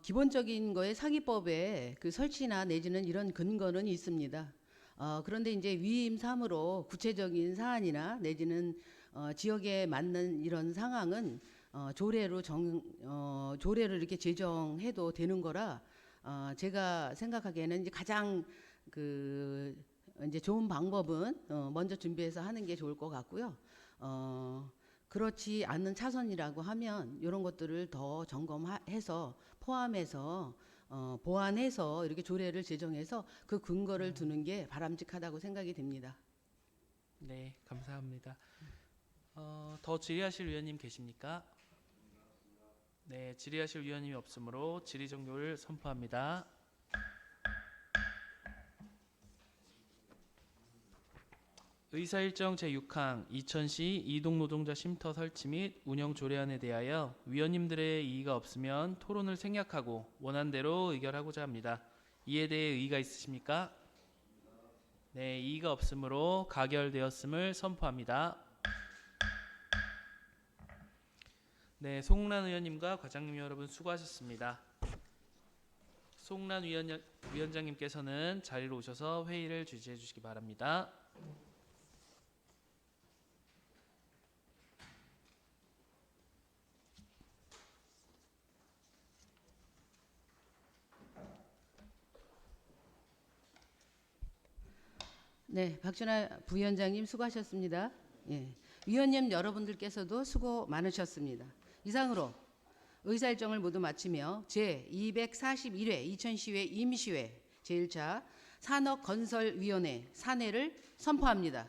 기본적인 거에 상위법에 그 설치나 내지는 이런 근거는 있습니다. 그런데 이제 위임 3으로 구체적인 사안이나 내지는 지역에 맞는 이런 상황은 조례로 조례를 이렇게 제정해도 되는 거라 제가 생각하기에는 이제 가장 이제 좋은 방법은 먼저 준비해서 하는 게 좋을 것 같고요. 그렇지 않는 차선이라고 하면 이런 것들을 더 점검해서 포함해서 보완해서 이렇게 조례를 제정해서 그 근거를 두는 게 바람직하다고 생각이 됩니다. 네, 감사합니다. 더 질의하실 위원님 계십니까? 네, 질의하실 위원님이 없으므로 질의 종료를 선포합니다. 의사일정 제6항 이천시 이동노동자 쉼터 설치 및 운영 조례안에 대하여 위원님들의 이의가 없으면 토론을 생략하고 원안대로 의결하고자 합니다. 이에 대해 의의가 있으십니까? 네, 이의가 없으므로 가결되었음을 선포합니다. 네, 송란 의원님과 과장님 여러분 수고하셨습니다. 송란 위원장님께서는 자리로 오셔서 회의를 주재해 주시기 바랍니다. 네, 박준하 부위원장님 수고하셨습니다. 예, 위원님 여러분들께서도 수고 많으셨습니다. 이상으로 의사일정을 모두 마치며 제241회 2010회 임시회 제1차 산업건설위원회 산회를 선포합니다.